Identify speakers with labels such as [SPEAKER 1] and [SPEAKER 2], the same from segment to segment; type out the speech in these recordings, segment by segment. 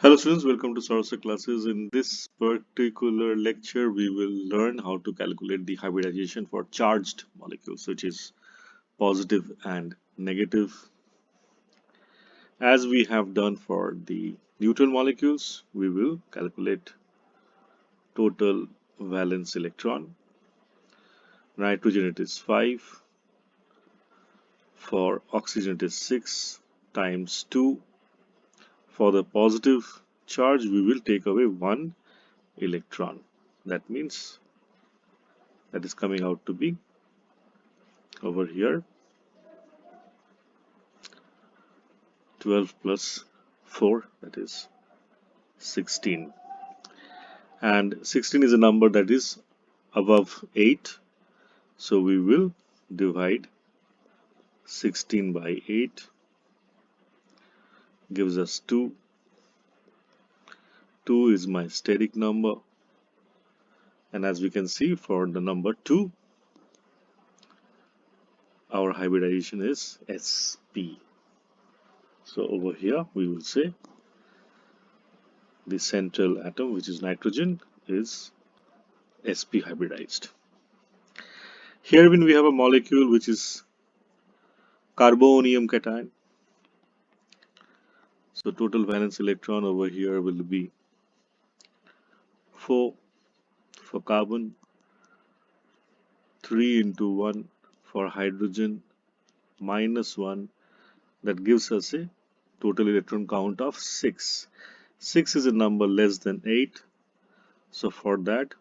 [SPEAKER 1] Hello students, welcome to Sarasa classes. In this particular lecture, we will learn how to calculate the hybridization for charged molecules, which is positive and negative. As we have done for the neutral molecules, we will calculate total valence electron. Nitrogen it is 5, for oxygen it is 6 times 2. For the positive charge, we will take away 1 electron. That means that is coming out to be over here 12 plus 4, that is 16, and 16 is a number that is above 8, so we will divide 16 by 8, gives us 2. 2 is my steric number, and as we can see, for the number 2 our hybridization is sp. So over here we will say the central atom, which is nitrogen, is sp hybridized. Here when we have a molecule which is carbonium cation, so total valence electron over here will be 4 for carbon, 3 into 1 for hydrogen, minus 1. That gives us a total electron count of 6. 6 is a number less than 8. So for that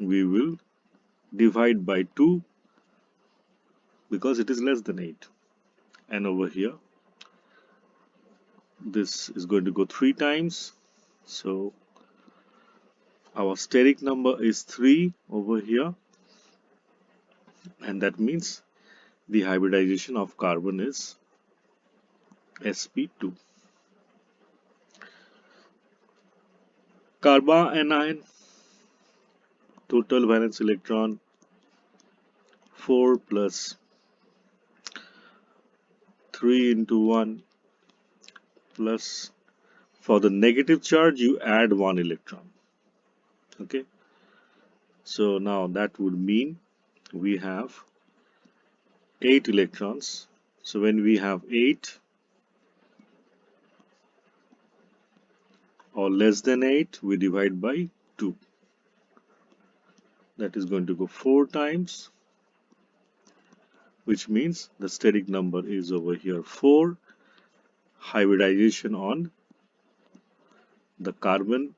[SPEAKER 1] we will divide by 2 because it is less than 8. And over here this is going to go 3 times. So our steric number is 3 over here, and that means the hybridization of carbon is sp2. Carbanion, total valence electron 4 plus 3 into 1 plus, for the negative charge you add 1 electron. Okay, so now that would mean we have 8 electrons. So when we have 8 or less than 8, we divide by 2. That is going to go 4 times, which means the steric number is over here 4. Hybridization on the carbon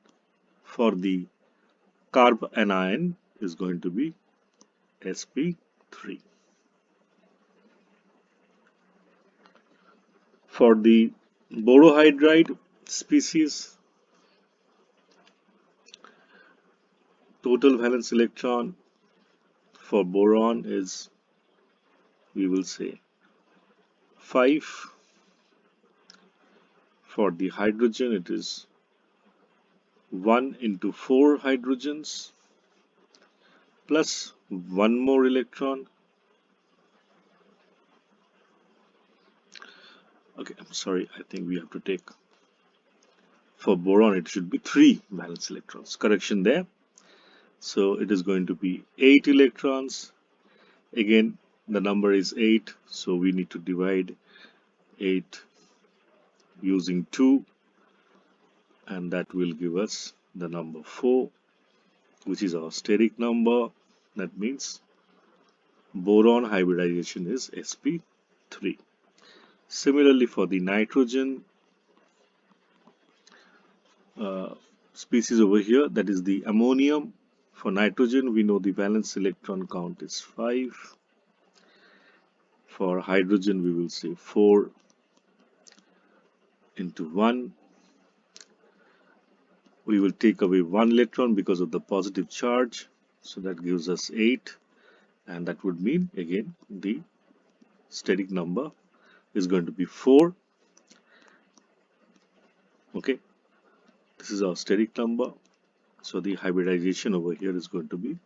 [SPEAKER 1] for the carbanion is going to be sp3. For the borohydride species, total valence electron for boron is, we will say, 5. For the hydrogen it is 1 into 4 hydrogens plus 1 more electron. Okay, I'm sorry, I think we have to take, for boron it should be 3 valence electrons. Correction there. So it is going to be 8 electrons. Again, the number is 8, so we need to divide 8 using 2, and that will give us the number 4, which is our steric number. That means boron hybridization is sp3. Similarly, for the nitrogen species over here, that is the ammonium. For nitrogen, we know the valence electron count is 5. For hydrogen, we will say 4 into 1. We will take away 1 electron because of the positive charge, so that gives us 8, and that would mean again the steric number is going to be 4. Okay, this is our steric number, so the hybridization over here is going to be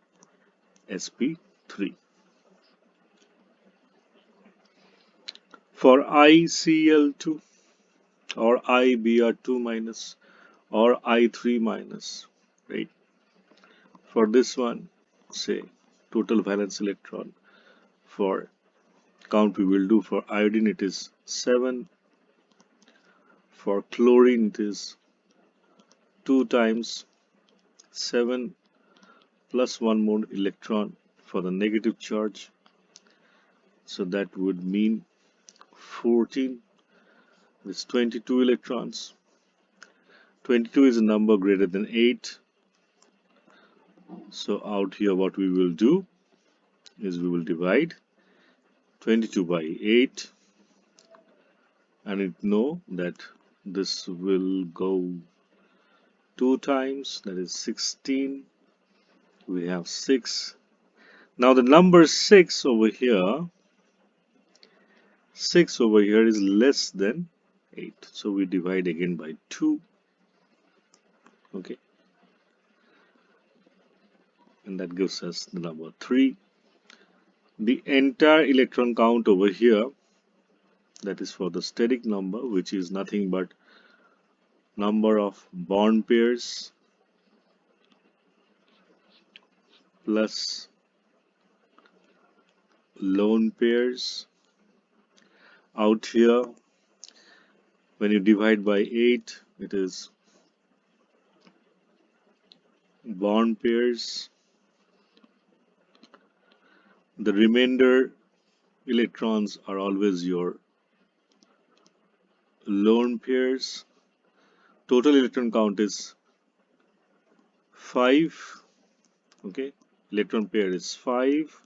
[SPEAKER 1] sp3. For ICl2 or IBr2 minus, or I3 minus, right? For this one, say total valence electron for count we will do for iodine it is 7, for chlorine it is 2 times 7 plus 1 more electron for the negative charge. So that would mean 14 with 22 electrons. 22 is a number greater than 8. So out here what we will do is we will divide 22 by 8 and it know that this will go 2 times, that is 16. We have 6. Now the number 6 over here, 6 over here is less than 8. So we divide again by 2. Okay. And that gives us the number 3. The entire electron count over here, that is for the steric number, which is nothing but number of bond pairs plus lone pairs. Out here, when you divide by 8, it is bond pairs. The remainder electrons are always your lone pairs. Total electron count is 5. Okay, electron pair is 5.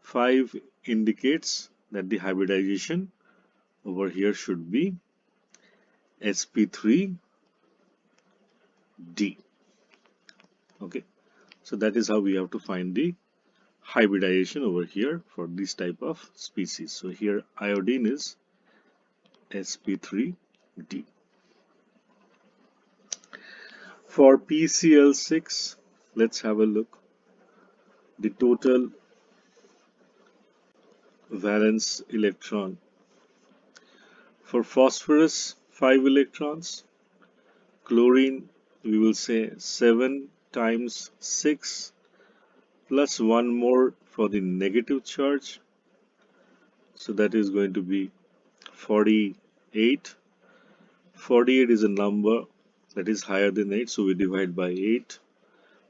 [SPEAKER 1] 5 indicates that the hybridization over here should be sp3d. Okay, so that is how we have to find the hybridization over here for this type of species. So here iodine is sp3d. For PCl6, let's have a look. The total valence electron. For phosphorus, 5 electrons. Chlorine, we will say 7 times 6 plus 1 more for the negative charge. So that is going to be 48. 48 is a number that is higher than 8, so we divide by 8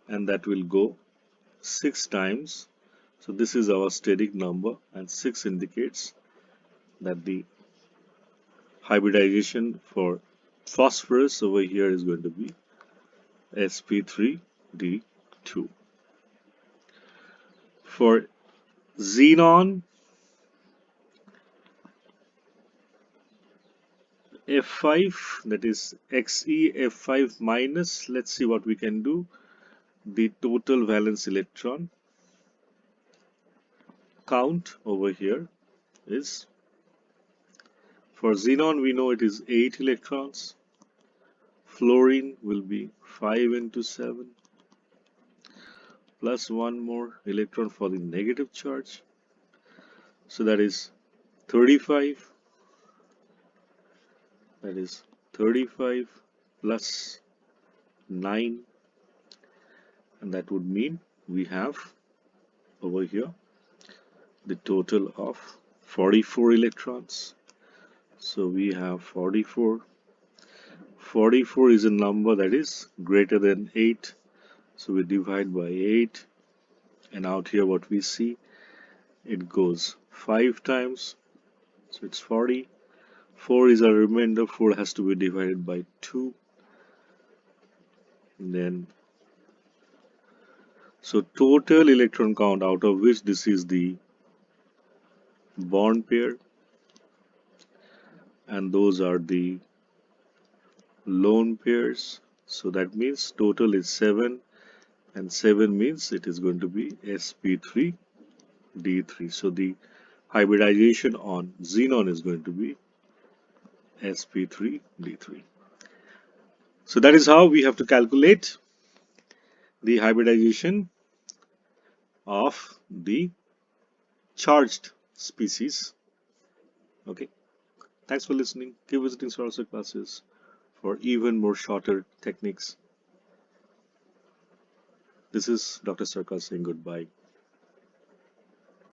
[SPEAKER 1] and that will go 6 times. So this is our steric number and 6 indicates that the hybridization for phosphorus over here is going to be sp3d2. For xenon, F5, that is XeF5 minus, let's see what we can do. The total valence electron count over here is, for xenon we know it is 8 electrons. Fluorine will be 5 into 7 plus 1 more electron for the negative charge. So that is 35. That is 35 plus 9, and that would mean we have over here the total of 44 electrons. So we have 44. 44 is a number that is greater than 8. So we divide by 8, and out here what we see, it goes 5 times. So it's 40. 4 is a remainder, 4 has to be divided by 2. And then, so total electron count, out of which this is the bond pair, and those are the lone pairs. So that means total is 7, and 7 means it is going to be sp3d3. So the hybridization on xenon is going to be sp3d3. So that is how we have to calculate the hybridization of the charged species. Okay, thanks for listening. Keep visiting our classes for even more shorter techniques. This is Dr. Sarkar saying goodbye.